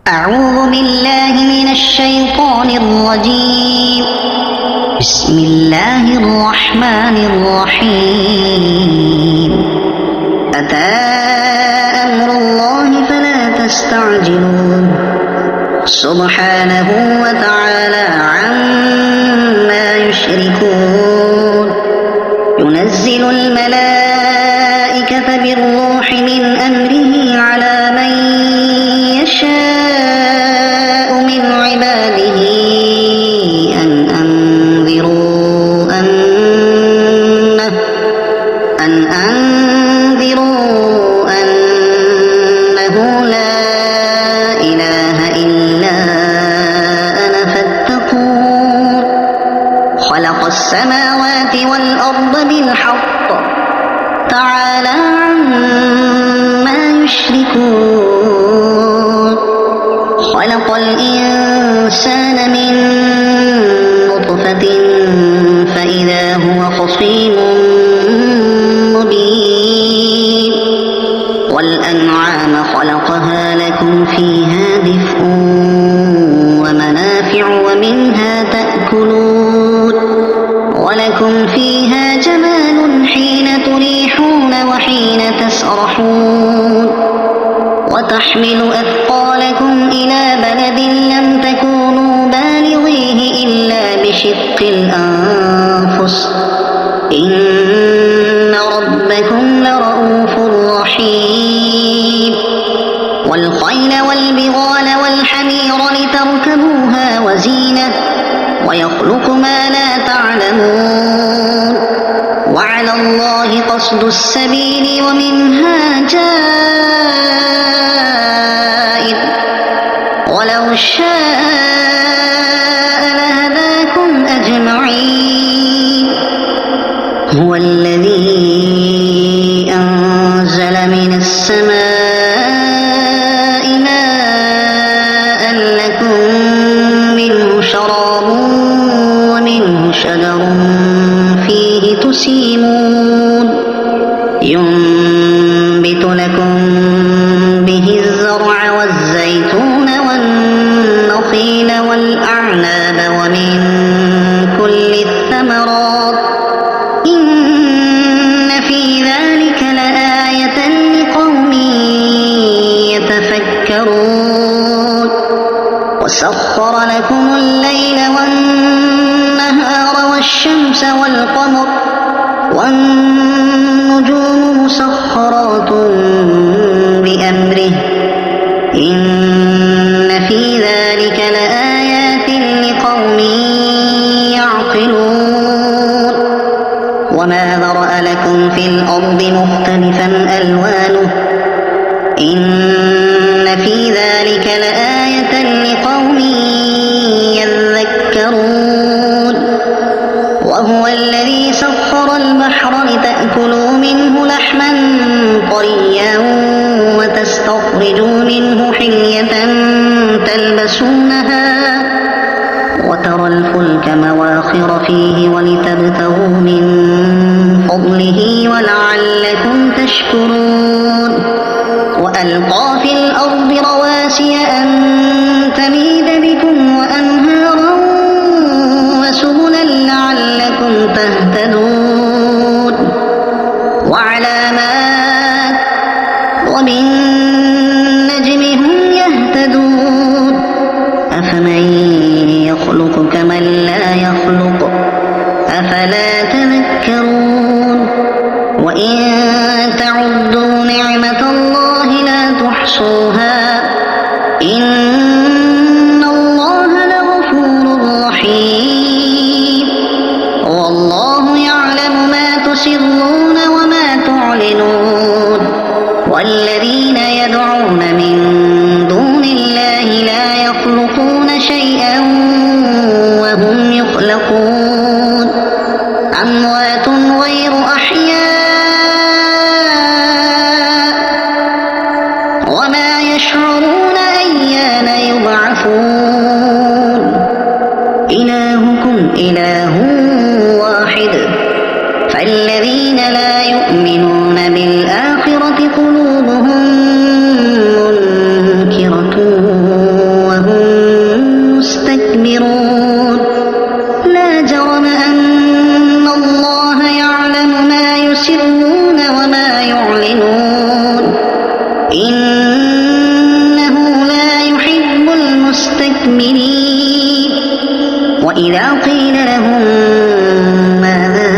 أعوذ بالله من الشيطان الرجيم. بسم الله الرحمن الرحيم. أتى أمر الله فلا تستعجلوه سبحانه وتعالى عما يشركون. ينزل الملائكة بالروح من أمره على من يشاء من عباده أن أنذروا أنه لا إله إلا أنا فاتقون. خلق السماوات والأرض بالحق تعالى عما يشركون. خلق الإنسان من نطفة فإذا هو خصيم مبين. والأنعام خلقها لكم فيها دفء ومنافع ومنها تأكلون ولكم فيها جمال حين تريحون وحين تسرحون. وتحمل أثقالكم إلى بلد لم تكونوا بالغيه إلا بشق الأنفس إن ربكم لرؤوف رحيم. والخيل والبغال والحمير لتركبوها وزينة ويخلق ما لا تعلمون. وعلى الله قصد السبيل ومنها جائر ولو شاء لهداكم أجمعين. هو الذي أنزل من السماء ماء لكم منه شراب ومنه شجر فيه تسيمون. ينبت لكم به الزرع والزيتون والنخيل والأعناب ومن كل الثمرات إن في ذلك لآية لقوم يتفكرون. وسخر لكم الليل والنهار والشمس والقمر والنجوم مسخرات بأمره إن في ذلك لآيات لقوم يعقلون. وما ذرأ لكم في الأرض مختلفا ألوانه إن في ذلك لآية لقوم يذكرون. وهو الذي سخر البحر لتأكلوا منه لحما طريا وتستخرجوا منه حلية تلبسونها وترى الفلك مواخر فيه ولتبتغوا من فضله ولعلكم تشكرون. وألقى في الأرض رواسي أن تميد بكم وأنهارا وسبلا لعلكم تهتدون. وعلامات وبالنجم هم يهتدون. أفمن يخلق كمن لا يخلق أفلا تذكرون. وإن تعدوا نعمة الله لا تحصوها إن الله لغفور رحيم. والله يعلم ما تسرون وما تعلنون. والذين يدعون من دون الله لا يخلقون شيئا وهم يخلقون. أموات غير أحياء وما يشعرون أيان يبعثون. إلهكم إله واحد فالذين لا يؤمنون بالآخرة قلوبهم منكرة وإذا قيل لهم ماذا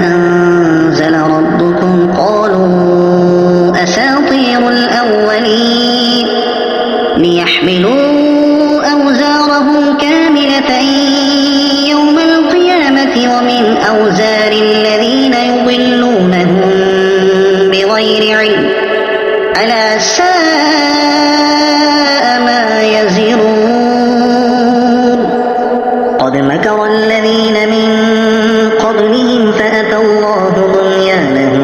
أنزل ربكم قالوا أساطير الأولين ليحملوا أوزارهم كاملة يوم القيامة ومن أوزار الذين يضلونهم بغير علم ألا ساء ما يزرون قد مكر الذين من قبلهم فأتى الله بنيانهم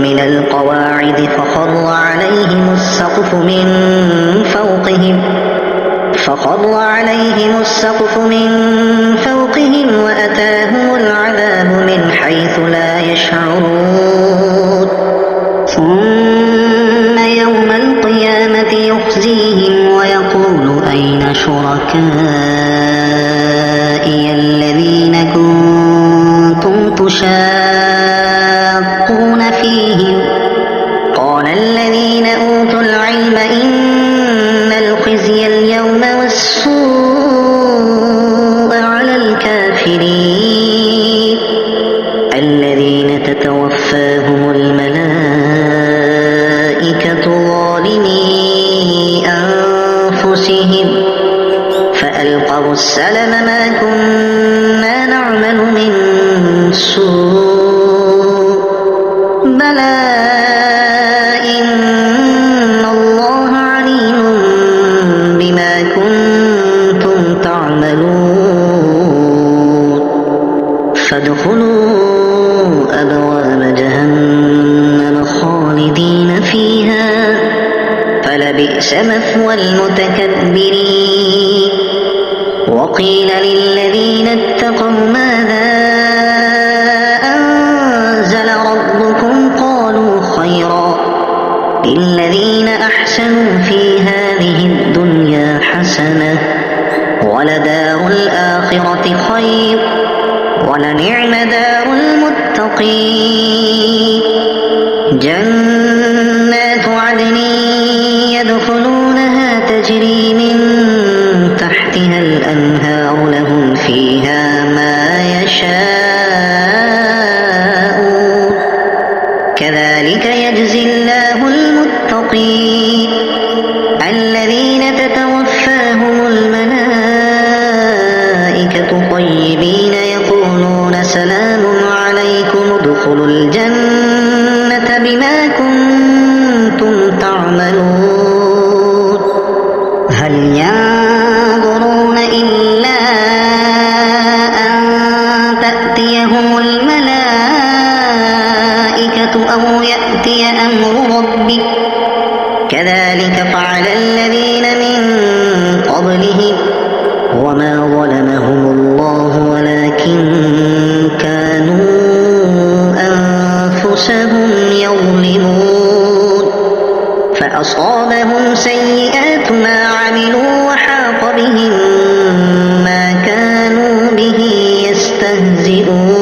من القواعد فخر عليهم السقف من فوقهم وأتاهم العذاب من حيث لا يشعرون ثم يوم القيامة يخزيهم ويقول أين شركائي الذين كنتم تشاقون فيهم قال الذين أوتوا العلم إن الخزي اليوم والسوء على الكافرين الذين تتوفاهم الملائكة ظالمي أنفسهم فألقوا السلم ما كنا نعمل من سوء بلى إن الله عليم بما كنتم تعملون فادخلوا أبواب جهنم خالدين فيها فلبئس مثوى المتكبرين وقيل للذين اتقوا ماذا أنزل ربكم قالوا خيرا للذين أحسنوا في هذه الدنيا حسنة ولدار الآخرة خير ولنعم دار المتقين جنات عدن يدخلونها تجري من تحتها الأنهار لهم فيها ما يشاءون كذلك يجزي الله المتقين الذين تتوفاهم الملائكة طيبين يقولون سلام عليكم ادخلوا الجنة بما كنتم تعملون هل ينظرون إلا أن تأتيهم الملائكة أو يأتي أمر ربك كذلك فعل الذين من قبلهم وما ظلمهم الله ولكن كانوا أنفسهم يظلمون فأصابهم سيئات ما عملوا وحاق بهم ما كانوا به يستهزئون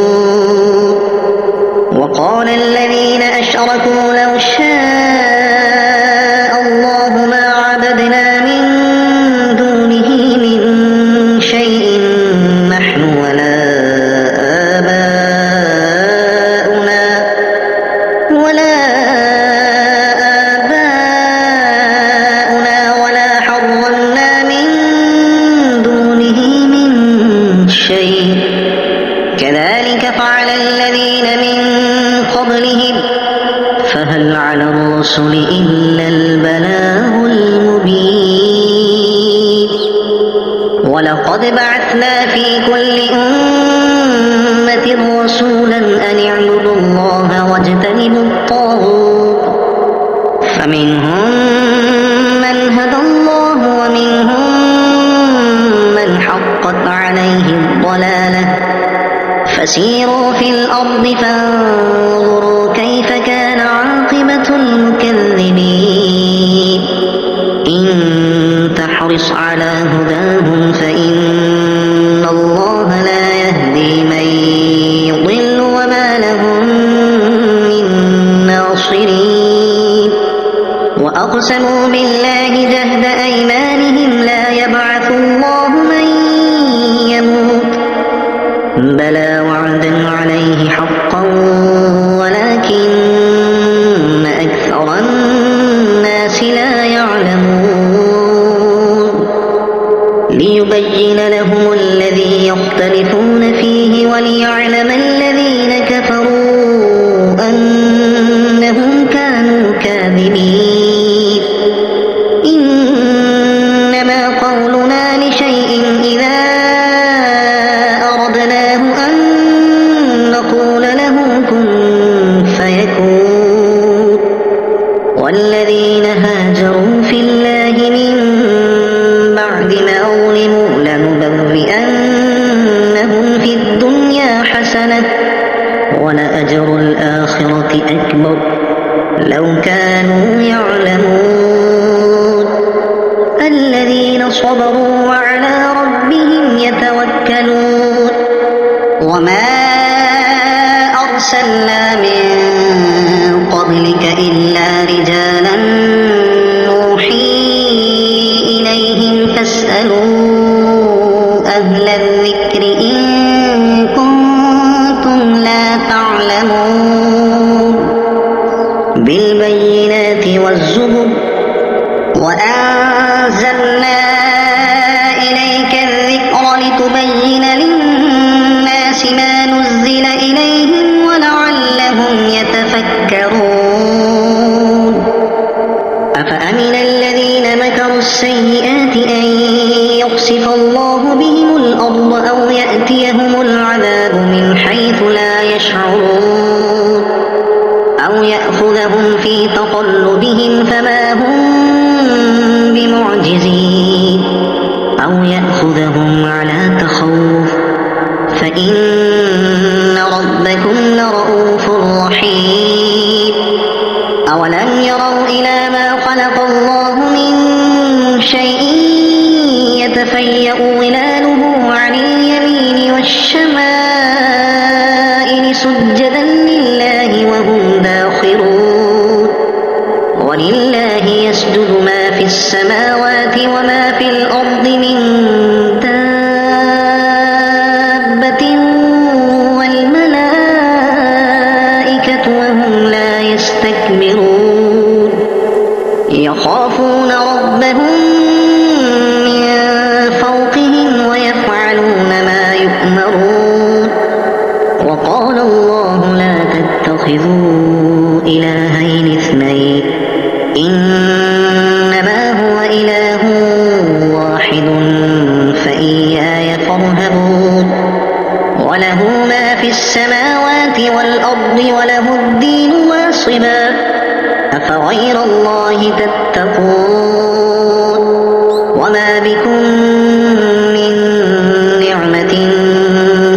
وقال الذين أشركوا لو شاء الله ما عبدنا من دونه من شيء نحن ولا آباؤنا ولا حرمنا من دونه من شيء كذلك فعل الذين من قبلهم فهل على الرسل إلا البلاغ المبين ولقد بعثنا في كل أمة رسولا أن اعبدوا الله واجتنبوا الطاغوت فمنهم من هدى الله ومنهم من حقت عليه الضلالة فسيروا في الأرض فانظروا كيف كان عاقبة المكذبين إن تحرص على هداهم فإن الله لا يهدي من يضل وما لهم من ناصرين وأقسموا بالله جهد أيمانهم لا يبعث الله من بلى وعدا عليه حقا ولكن أكثر الناس لا يعلمون ليبين لهم الذي يختلفون فيه وليعلم الذين كفروا أنهم كانوا كاذبين إنما قولنا لشيء إذا أردناه أن نقول له كن فيكون والذين هاجروا في الله من بعد ما ظلموا لنبوئنهم في الدنيا حسنة ولأجر الآخرة أكبر لو كانوا يعلمون الذين صبروا وعلى ربهم يتوكلون وما أرسلنا من قبلك إلا رجالا نوحي إليهم فاسألوا أهل الذكر إن كنتم لا تعلمون بالبينات والزبر وأنزلنا إليك الذكر لتبين للناس ما نزل إليهم ولعلهم يتفكرون أفأمن الذين مكروا السيئات أن يخسف الله بهم الأرض أو يأتيهم العذاب من حيث لا يشعرون أو يأخذهم في تقلبهم فما هم بمعجزين أو يأخذهم على تخوف فإن ربكم لرؤوف رحيم أولم يروا إلى ما خلق الله من شيء يتفيأ ظلاله عن اليمين والشمائل سجدا لله وهم داخرون ولله يسجد ما في السماوات وما في الأرض من دابة والملائكة وهم لا يستكبرون يخافون ربهم من فوقهم ويفعلون ما يؤمرون وقال الله لا تتخذوا إلهين اثنين إنما هو إله واحد فإياي فارهبون وله ما في السماوات والأرض وله الدين واصبا أفغير الله تتقون وما بكم من نعمة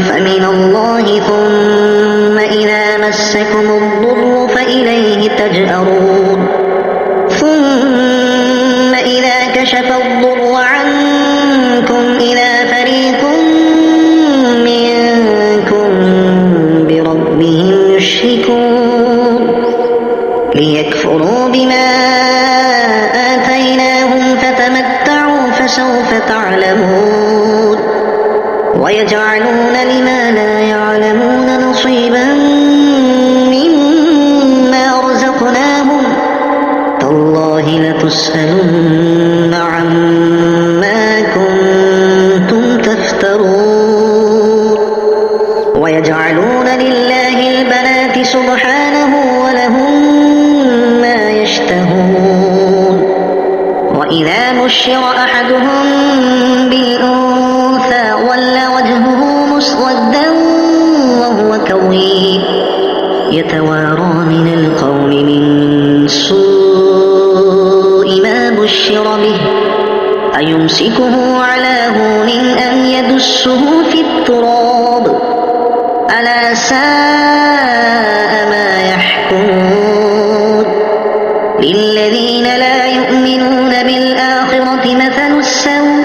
فمن الله ثم إذا مسكم الضر فإليه تجأرون ثم إذا كشف الضر عنكم إذا فريق منكم بربهم يشركون ليكفروا بما آتيناهم فتمتعوا فسوف تعلمون ويجعلون لما لا يعلمون نصيبا مما رزقناهم تالله لتسألن عما كنتم تفترون ويجعلون لله البنات سبحانه ولهم ما يشتهون وإذا بشر أحدهم بالأنثى ظل وجهه مسودا وهو كظيم يتوارى من القوم من سوء ما بشر به أيمسكه على هون أم يدسه في التراب ألا ساء ما يحكمون للذين لا يؤمنون بالآخرة مثل السوء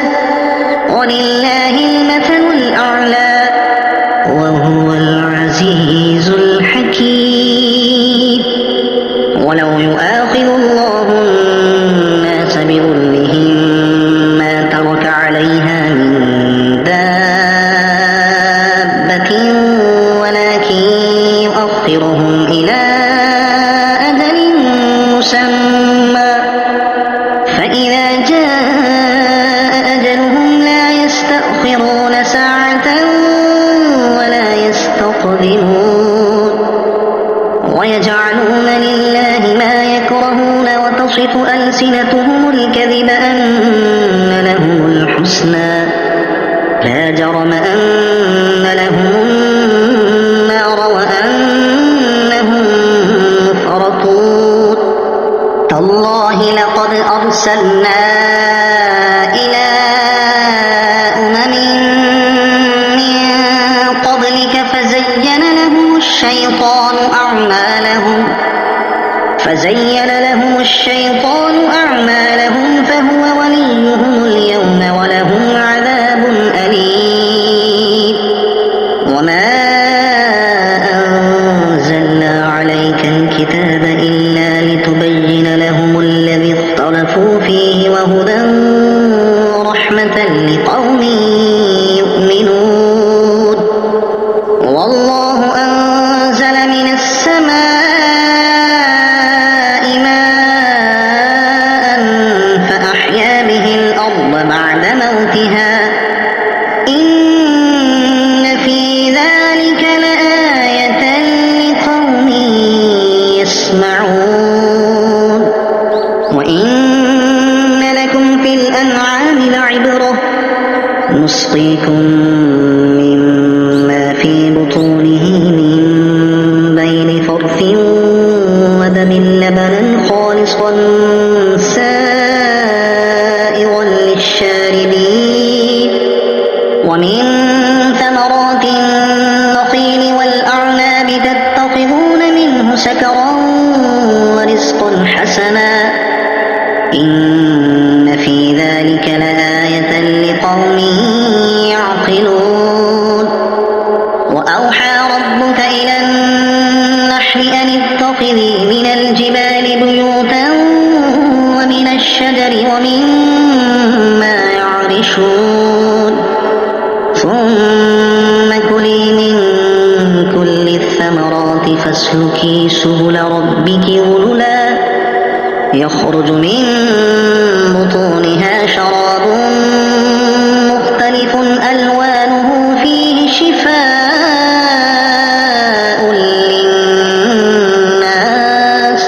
ولله المثل الأعلى وهو العزيز الحكيم ولو يؤاخذ الله الناس بظلمهم ما ترك عليها من دابة لهم الحسنى لا جرم أن لهم النار وأنهم مفرطون تالله لقد أرسلنا إلى أمم من قبلك فزين لهم الشيطان أعمالهم فهو وليهم اليوم ولهم عذاب أليم وما أنزلنا عليك الكتاب إلا لتبين لهم الذي اختلفوا فيه وهدى ورحمة لقوم يؤمنون والله أنزل من السماء ماء فأحيا به الأرض بعد موتها إن في ذلك لآية لقوم يسمعون وإن لكم في الأنعام لعبرة نسقيكم مما في بطونه من بين فرث ودم لبنا خالصا سائغا للشاربين ومن ثمرات النخيل والأعناب تتخذون منه سكرا ورزقا حسنا إن في ذلك لآية لقوم يعقلون وأوحى ربك إلى النحل أن اتخذي من الجبال بيوتا ومن الشجر ومما يعرشون ثم كلي من كل الثمرات فاسلكي سبل ربك ذللا يخرج من بطونها شراب مختلف ألوانه فيه شفاء للناس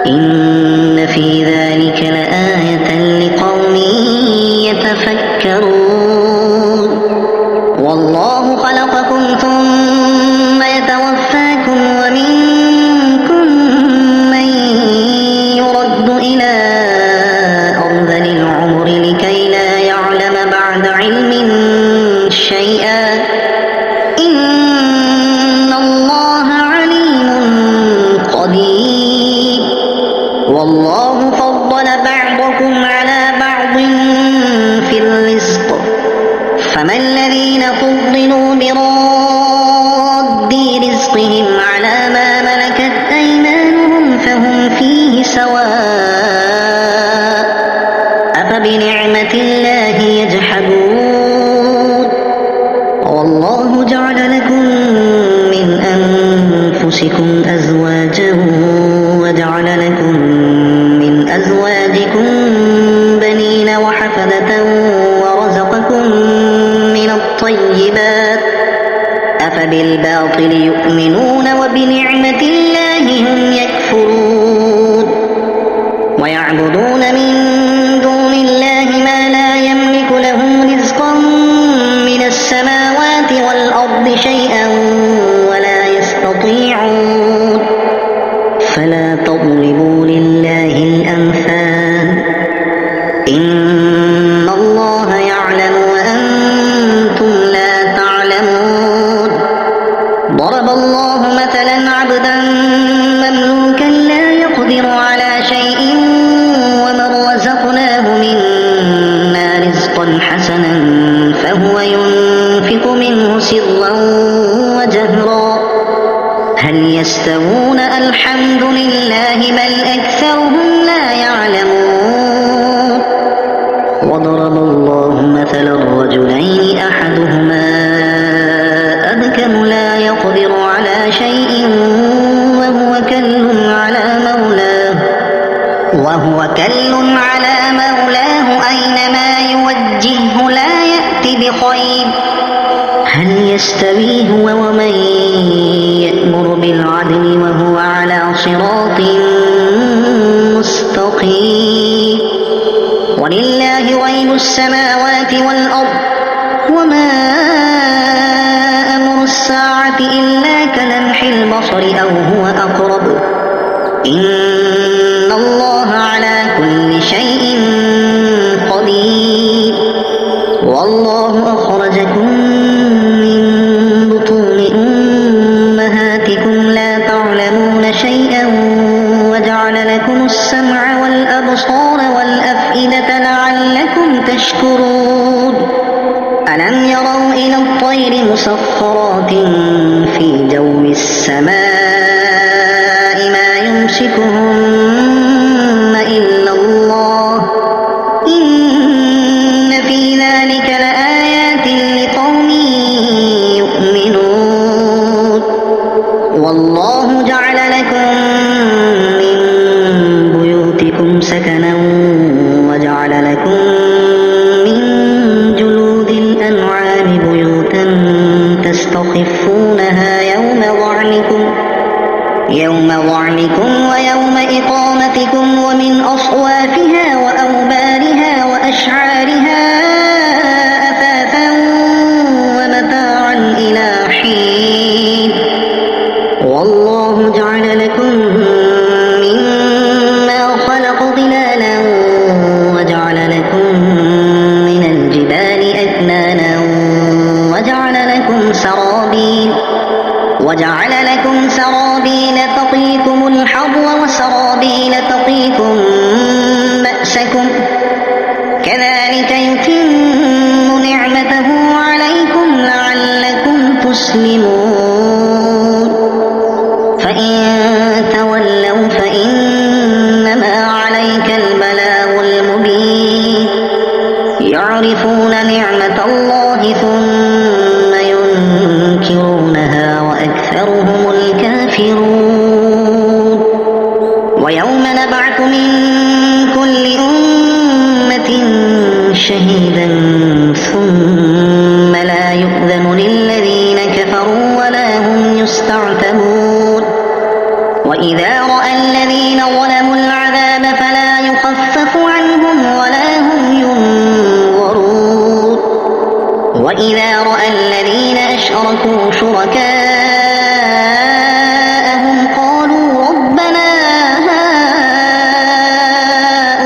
إن في ذلك لآية لقوم يتفكرون والله خلقكم ثم يتوفاكم ومنكم من يرد إلى أرذل العمر لكي لا يعلم بعد علم شيئا إن الله عليم قدير والله فضل بعضكم على بعض في الرزق فما الذين فضلوا براد رزقهم على ما ملكت أيمانهم فهم فيه سواء أفبنعمة الله يجحدون والله جعل لكم من أنفسكم أزواجا وجعل لكم من أزواجكم بنين وحفدة ورزقكم من الطيبات أفبالباطل يؤمنون وبنعمة الله هم يكفرون ويعبدون من دون الله ما لا يملك لهم رزقا من السماوات والأرض شيئا ولا يستطيعون فلا تضربوا لله الأمثال إن الله يعلم وأنتم لا تعلمون ضرب الله مثلا عبدا مملوكا لا يقدر على شيء ومن رزقناه منا رزقا حسنا فهو ينفق منه سرا وجهرا هل يستوون الحمد لله بل أكثرهم لا يعلمون وضرب الله مثلا رجلين أحدهما أبكم لا يقدر على شيء وهو كل على مولاه أينما يوجهه لا يأتي بخير هل يستوي هو ومن يأمر بالعدل وهو على صراط مستقيم ولله غيب السماوات والأرض وما أمر الساعة إلا كلمح البصر أو هو أقرب إن الله على كل شيء قدير والله أخرجكم من بطون أمهاتكم لا تعلمون شيئا وجعل لكم السمع والأبصار والأفئدة لعلكم تشكرون ألم يروا إلى الطير مسخرات في جو السماء ما يمسكهن إلا الله إن في ذلك لآيات لقوم يؤمنون والله جعل لكم من بيوتكم سكنا وجعل لكم من جلود الأنعام بيوتا تستخفونها يوم ظعنكم ويوم إقامتكم ومن أصوافها وأوبارها وأشعارها أثاثا ومتاعا إلى حين والله جعل لكم مما خلق ظلالا وجعل لكم من الجبال أكنانا وجعل لكم سرابيل تقيكم الحر وسرابيل تقيكم بأسكم كذلك يتم نعمته عليكم لعلكم تسلمون فإن تولوا فإنما عليك البلاغ المبين يعرفون نعمة الله ثم ينكرونها وأكثرهم الكافرون ويوم نبعث من كل أمة شهيدا ثم لا يؤذن للذين كفروا ولا هم يستعتبون وإذا رأى الذين ظلموا العذاب فلا يخفف عنهم ولا هم ينظرون وإذا رأى الذين أشركوا شركاءهم قالوا ربنا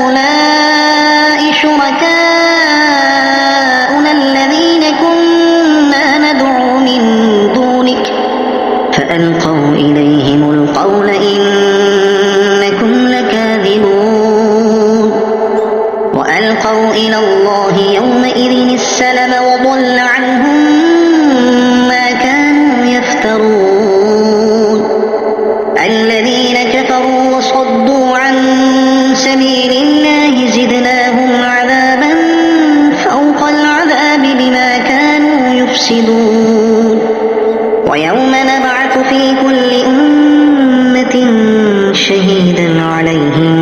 هؤلاء شركاؤنا الذين كنا ندعو من دونك فألقوا إليهم القول إنكم لكاذبون وألقوا إلى الله يومئذ السلم وضل عنهم ما كانوا يفترون الذين كفروا وصدوا عن سبيل الله زدناهم عذابا فوق العذاب بما كانوا يفسدون ويوم نبعث في كل أمة شهيدا عليهم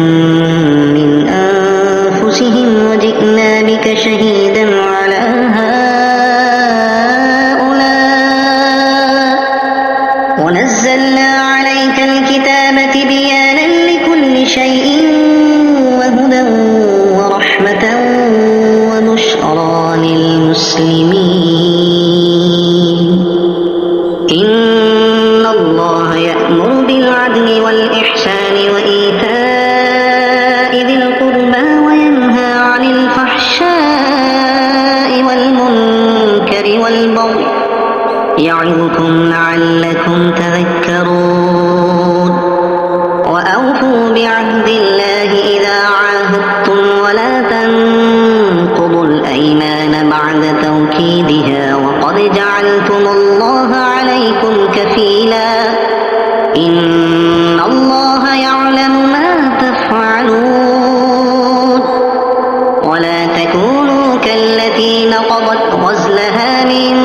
من أنفسهم وجئنا بك شهيدا على هؤلاء ونزلنا عليك الكتاب تبيانا لكل شيء وهدى ورحمة وبشرى للمسلمين إن الله يأمر بالعدل والإحسان وإيتاء ذي القربى وينهى عن الفحشاء والمنكر والبغي يعظكم لعلكم تذكرون وأوفوا بعهد الله إذا عاهدتم ولا تنقضوا الأيمان بعد توكيدها وقد جعلتم الله عليكم كفيلا إن الله يعلم ما تفعلون ولا تكونوا كالتي نقضت غزلها من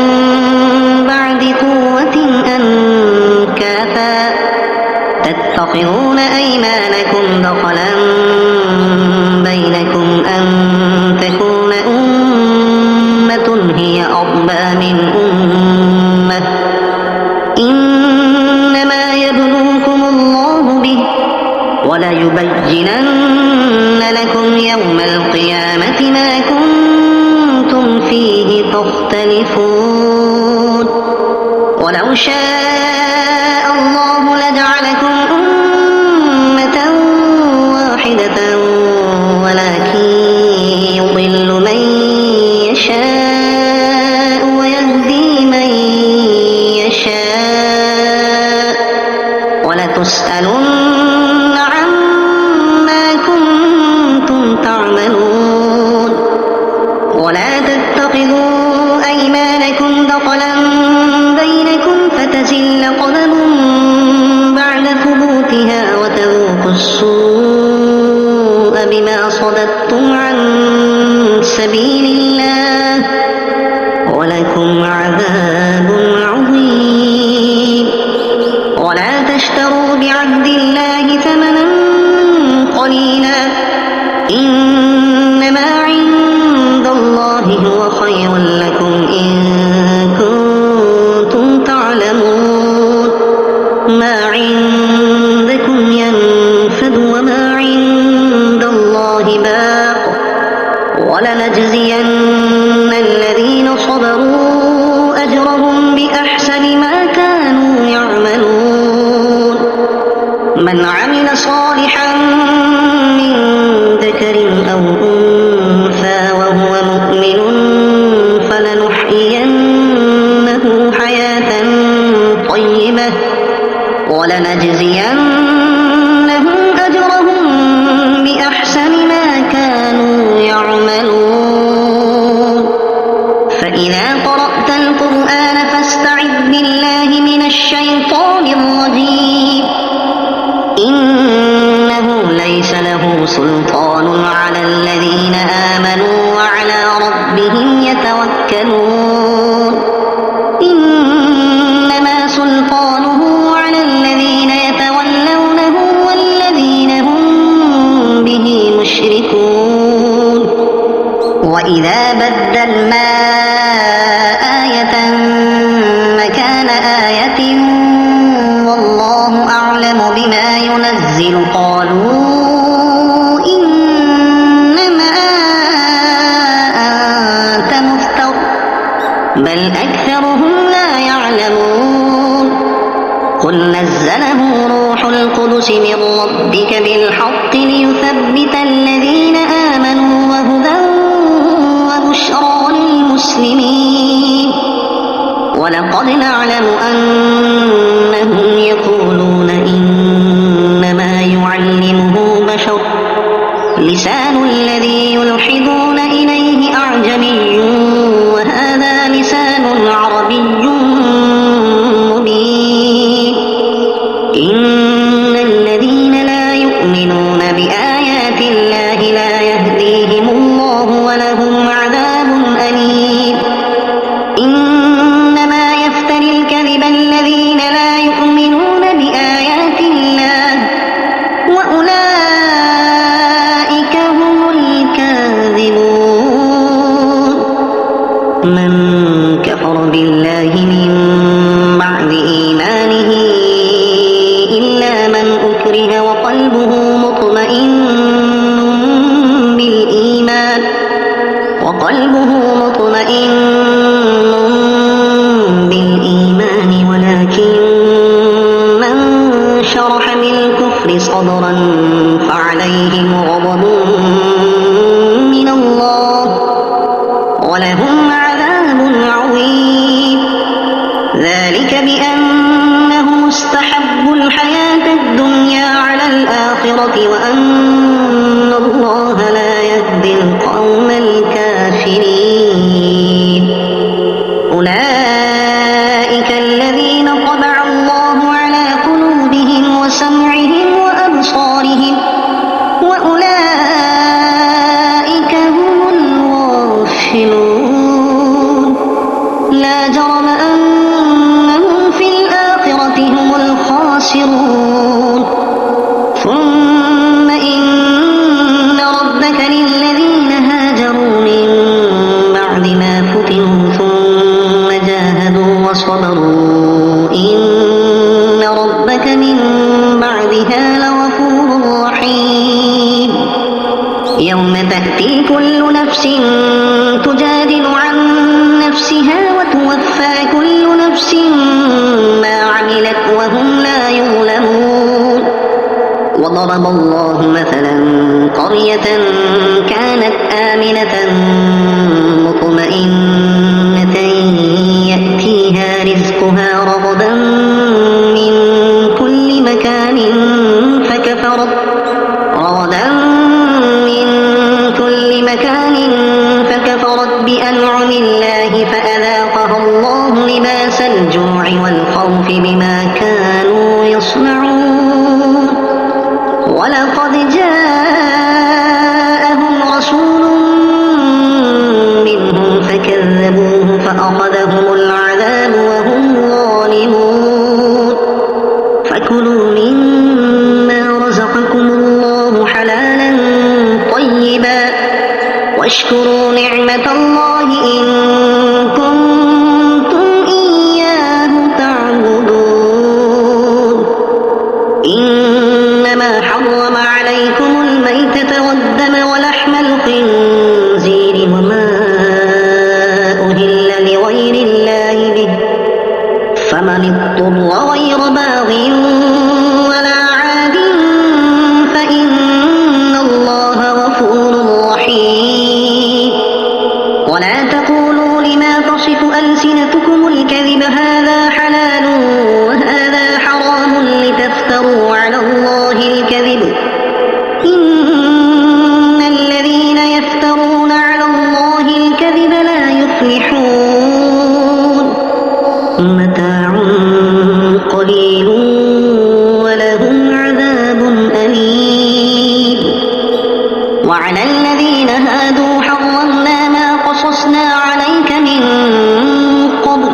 بعد قوة أنكاثا تتخذون أيمانكم دخلا بينكم أن تكون أمة هي أربى من أمة إنما يبلوكم الله به وليبينن لكم يوم القيامة ما كنتم فيه تختلفون ولو شاء الله لجعلكم أمة واحدة ولكن يضل من يشاء ويهدي من يشاء ولتسألن عما كنتم تعملون ولا تتخذوا أيمانكم دخلا بينكم فتزل قدم بعد ثبوتها وتذوقوا السوء بما صددتم عن سبيل الله ولكم عذاب عظيم ولا تشتروا بعهد الله ثمنا قليلا إنما عند الله هو خير لكم إن كنتم تعلمون ما عندكم ينفد وما عند الله باق ولنجزين الذين صبروا أجرهم بأحسن ما كانوا يعملون من عمل صالحا من ذكر أو أنثى وهو مؤمن فلنحيينه حياة طيبة ولنجزينهم أجرهم بأحسن ما كانوا يعملون فإذا قرأت القرآن فاستعذ بالله من الشيطان الرجيم إنه ليس له سلطان على الذين آمنوا وعلى ربهم يتوكلون إنما سلطانه على الذين يتولونه والذين هم به مشركون وإذا بدلنا آية مكان آية والله أعلم بما ينزل قالوا إنما أنت مفتر بل أكثرهم لا يعلمون قل نزله روح القدس من ربك بالحق ليثبت الذين آمنوا وهدى وبشرى للمسلمين ولقد نعلم أنهم يقولون إنما يعلمه بشر لسان الذي يلحدون إليه أعجمي وهذا لسان عربي مبين إن الذين لا يؤمنون بآيات الله لا يهديهم الله ولهم عذاب أليم إنما يفتري الكذب الذين لا يؤمنون بآيات الله وأولئك هم الكاذبون من كفر بالله من بعد إيمانه إلا من أكره وقلبه مطمئن بالإيمان ولكن من شرح بالكفر صدرا فعليهم غضب من الله ولهم عذاب عظيم ذلك بأنهم استحبوا الحياة الدنيا على الآخرة وأن الله لا يهدي القوم الكافرين أولئك الذين طبع الله على قلوبهم وسمعهم وأبصارهم وأولئك هم الغافلون لا جرم أنهم في الآخرة هم الخاسرون ثم إن ربك للذين هاجروا من بعد ما فتنوا ثم جاهدوا وصبروا إن ربك من بعدها لغفور رحيم يوم تأتي كل نفس وضرب الله مثلا قرية كانت آمنة مطمئنة يأتيها رزقها رغدا من كل مكان فكفرت بأنعم الله فأذاقها الله لباس الجوع والخوف بما كانوا يصنعون ولقد جاءهم رسول منهم فكذبوه فأخذهم العذاب وهم ظالمون فكلوا مما رزقكم الله حلالا طيبا واشكروا نعمة الله إن كنتم إياه تعبدون إنما حرم عليكم الميتة والدم ولحم الخنزير وما أهل لغير الله به فمن اضطر غير باغ ولا عاد فإن الله غفور رحيم ولا تقولوا لما تصف ألسنتكم الكذب هذا حلال وهذا حرام لتفتروا على الله الكذب إن الذين يفترون على الله الكذب لا يفلحون متاع قليل ولهم عذاب أليم وعلى الذين هادوا حرمنا ما قصصنا عليك من قبل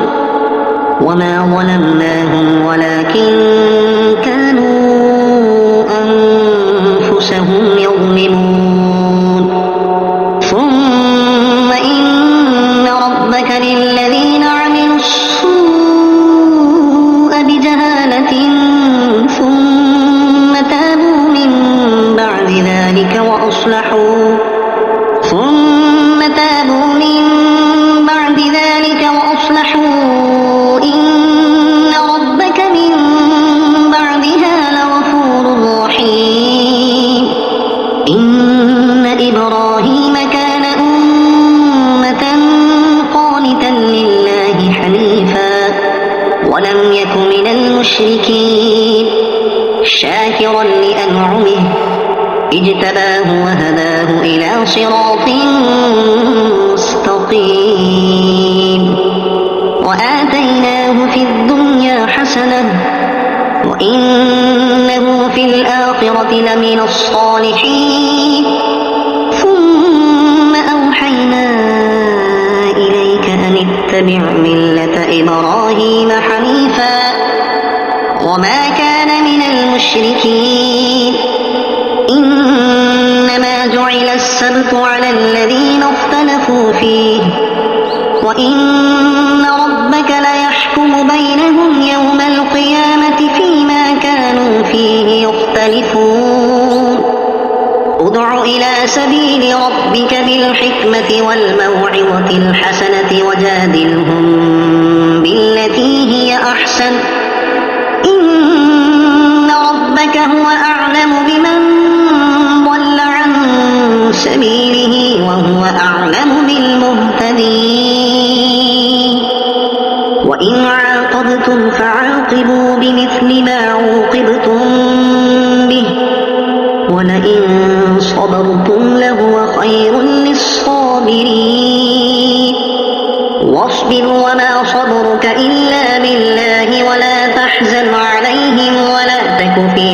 وما ظلمناهم ولكن كانوا أنفسهم يظلمون ثم إن ربك للذين عملوا السوء بجهالة ثم تابوا من بعد ذلك وأصلحوا إن ربك من بعدها لغفور رحيم إن إبراهيم كان أمة قانتا لله حنيفا ولم يك من المشركين شاكرا لأنعمه اجتباه وهداه إلى صراط مستقيم وآتيناه في الدنيا حسنة وإنه في الآخرة لمن الصالحين ثم أوحينا إليك أن اتبع ملة إبراهيم حنيفا وما كان من المشركين إنما جعل السبت على الذين اختلفوا فيه وإن ربك ليحكم بينهم يوم القيامة فيما كانوا فيه يختلفون ادع إلى سبيل ربك بالحكمة والموعظة الحسنة وجادلهم بالتي هي أحسن إن ربك هو أعلم بمن ضل عن سبيله وهو أعلم بالمهتدين وإن عاقبتم فعاقبوا بمثل ما عوقبتم به ولئن صبرتم لهو خير للصابرين واصبر وما صبرك إلا بالله ولا تحزن عليهم ولا تك في